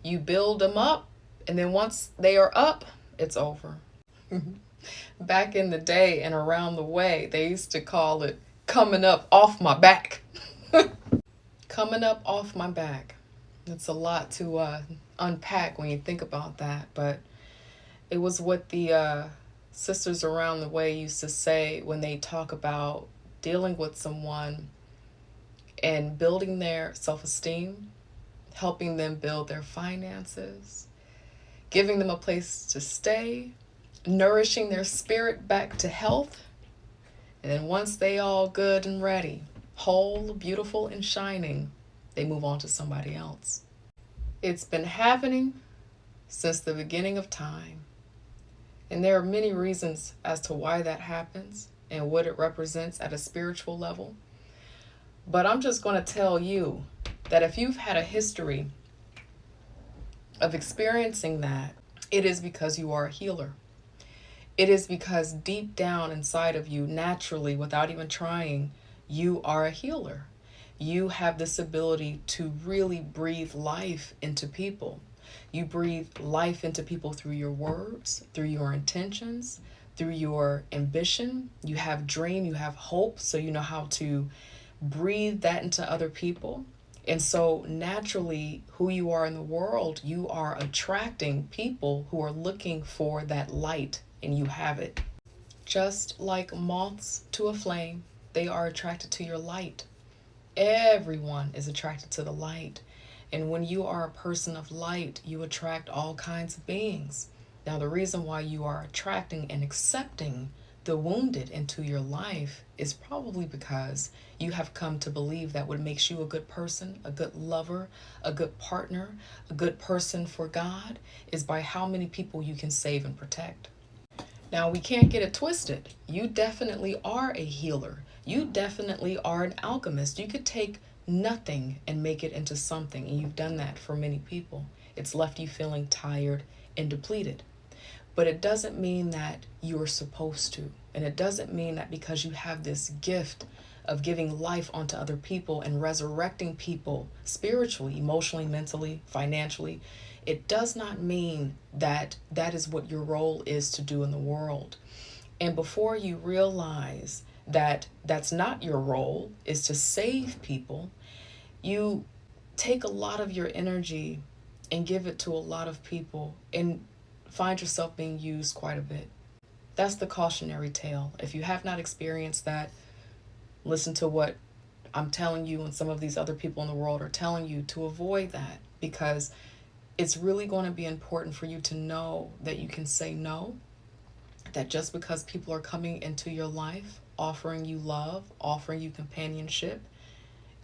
You build them up, and then once they are up, it's over. Back in the day and around the way, they used to call it coming up off my back. Coming up off my back. It's a lot to unpack when you think about that, but it was what the sisters around the way used to say when they talk about dealing with someone and building their self esteem, helping them build their finances, giving them a place to stay, nourishing their spirit back to health. And then once they all good and ready, whole, beautiful, and shining, they move on to somebody else. It's been happening since the beginning of time. And there are many reasons as to why that happens and what it represents at a spiritual level. But I'm just going to tell you that if you've had a history of experiencing that, it is because you are a healer. It is because deep down inside of you, naturally, without even trying, you are a healer. You have this ability to really breathe life into people. You breathe life into people through your words, through your intentions, through your ambition. You have dream, you have hope, so you know how to breathe that into other people. And so naturally, who you are in the world, you are attracting people who are looking for that light, and you have it. Just like moths to a flame, they are attracted to your light. Everyone is attracted to the light. And when you are a person of light, you attract all kinds of beings. Now, the reason why you are attracting and accepting the wounded into your life is probably because you have come to believe that what makes you a good person, a good lover, a good partner, a good person for God is by how many people you can save and protect. Now, we can't get it twisted. You definitely are a healer. You definitely are an alchemist. You could take nothing and make it into something, and you've done that for many people. It's left you feeling tired and depleted. But it doesn't mean that you're supposed to. And it doesn't mean that because you have this gift of giving life onto other people and resurrecting people spiritually, emotionally, mentally, financially, it does not mean that that is what your role is to do in the world. And before you realize that that's not your role, is to save people, you take a lot of your energy and give it to a lot of people and find yourself being used quite a bit. That's the cautionary tale. If you have not experienced that, listen to what I'm telling you and some of these other people in the world are telling you to avoid that, because it's really going to be important for you to know that you can say no, that just because people are coming into your life, offering you love, offering you companionship,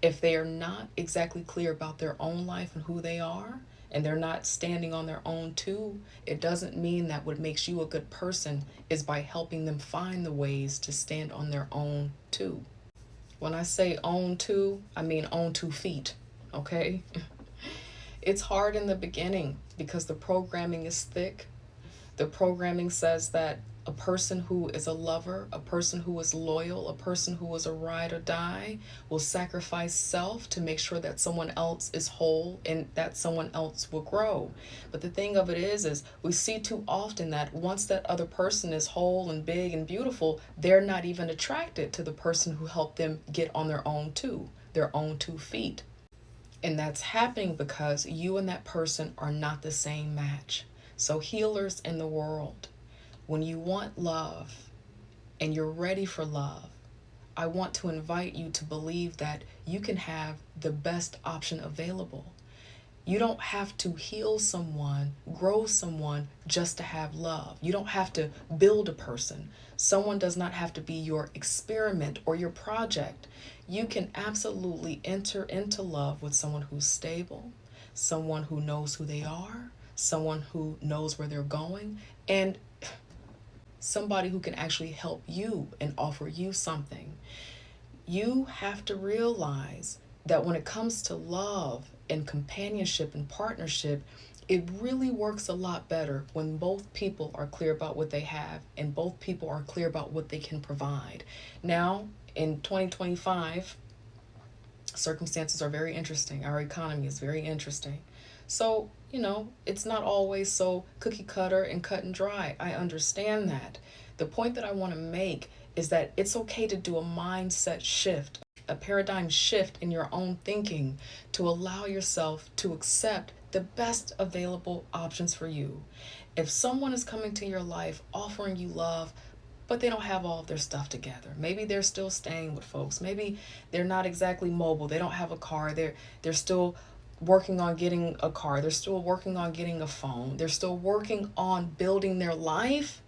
if they are not exactly clear about their own life and who they are, and they're not standing on their own too, it doesn't mean that what makes you a good person is by helping them find the ways to stand on their own too. When I say own two, I mean own 2 feet, okay? It's hard in the beginning because the programming is thick. The programming says that a person who is a lover, a person who is loyal, a person who is a ride or die will sacrifice self to make sure that someone else is whole and that someone else will grow. But the thing of it is we see too often that once that other person is whole and big and beautiful, they're not even attracted to the person who helped them get on their own too, their own 2 feet. And that's happening because you and that person are not the same match. So healers in the world, when you want love and you're ready for love, I want to invite you to believe that you can have the best option available. You don't have to heal someone, grow someone just to have love. You don't have to build a person. Someone does not have to be your experiment or your project. You can absolutely enter into love with someone who's stable, someone who knows who they are, someone who knows where they're going, and somebody who can actually help you and offer you something. You have to realize that when it comes to love and companionship and partnership, it really works a lot better when both people are clear about what they have and both people are clear about what they can provide. Now, in 2025, circumstances are very interesting. Our economy is very interesting. So, it's not always so cookie cutter and cut and dry. I understand that. The point that I want to make is that it's okay to do a mindset shift, a paradigm shift in your own thinking to allow yourself to accept the best available options for you. If someone is coming to your life offering you love, but they don't have all of their stuff together. Maybe they're still staying with folks. Maybe they're not exactly mobile. They don't have a car. They're still working on getting a car. They're still working on getting a phone. They're still working on building their life.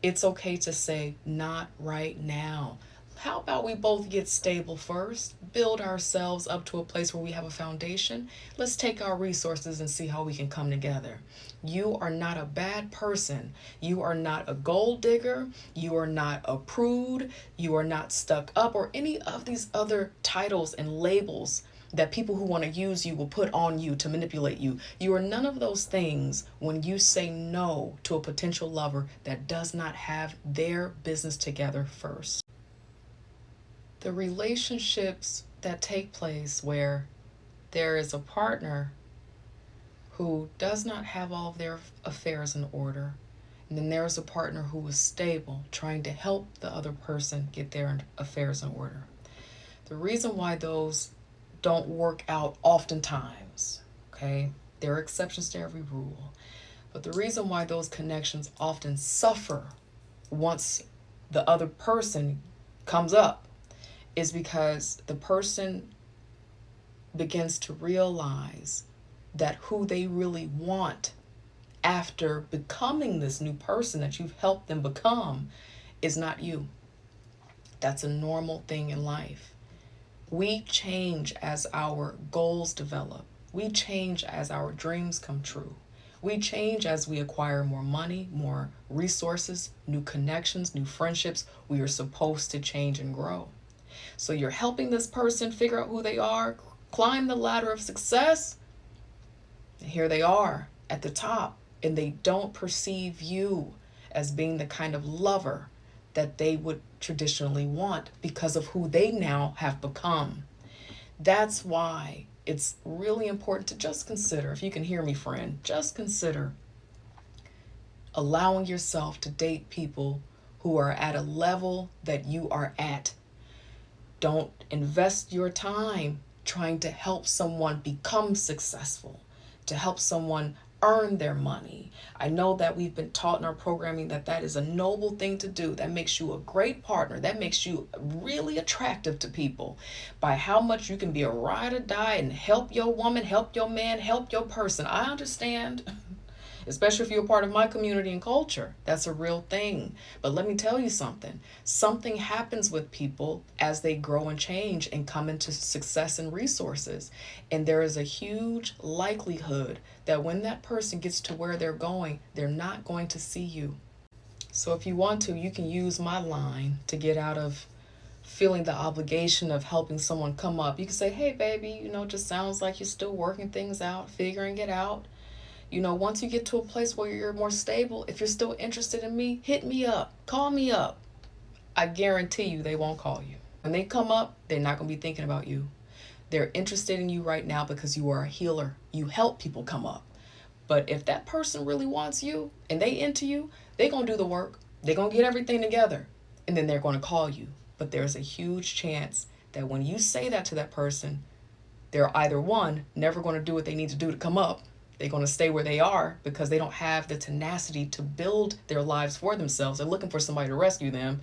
It's okay to say, not right now. How about we both get stable first, build ourselves up to a place where we have a foundation? Let's take our resources and see how we can come together. You are not a bad person. You are not a gold digger. You are not a prude. You are not stuck up or any of these other titles and labels that people who want to use you will put on you to manipulate you. You are none of those things when you say no to a potential lover that does not have their business together first. The relationships that take place where there is a partner who does not have all of their affairs in order, and then there is a partner who is stable, trying to help the other person get their affairs in order. The reason why those don't work out oftentimes, okay? There are exceptions to every rule. But the reason why those connections often suffer once the other person comes up is because the person begins to realize that who they really want after becoming this new person that you've helped them become is not you. That's a normal thing in life. We change as our goals develop. We change as our dreams come true. We change as we acquire more money, more resources, new connections, new friendships. We are supposed to change and grow. So you're helping this person figure out who they are, climb the ladder of success. And here they are at the top, and they don't perceive you as being the kind of lover that they would traditionally want because of who they now have become. That's why it's really important to just consider, if you can hear me, friend, just consider allowing yourself to date people who are at a level that you are at. Don't invest your time trying to help someone become successful, to help someone earn their money. I know that we've been taught in our programming that that is a noble thing to do. That makes you a great partner. That makes you really attractive to people by how much you can be a ride or die and help your woman, help your man, help your person. I understand, especially if you're a part of my community and culture. That's a real thing. But let me tell you something. Something happens with people as they grow and change and come into success and resources. And there is a huge likelihood that when that person gets to where they're going, they're not going to see you. So if you want to, you can use my line to get out of feeling the obligation of helping someone come up. You can say, hey, baby, just sounds like you're still working things out, figuring it out. Once you get to a place where you're more stable, if you're still interested in me, hit me up, call me up. I guarantee you they won't call you. When they come up, they're not going to be thinking about you. They're interested in you right now because you are a healer. You help people come up. But if that person really wants you and they into you, they're going to do the work. They're going to get everything together. And then they're going to call you. But there's a huge chance that when you say that to that person, they're either one, never going to do what they need to do to come up. They're going to stay where they are because they don't have the tenacity to build their lives for themselves. They're looking for somebody to rescue them.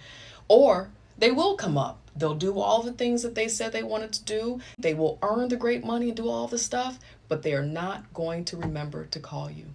Or they will come up. They'll do all the things that they said they wanted to do. They will earn the great money and do all the stuff, but they are not going to remember to call you.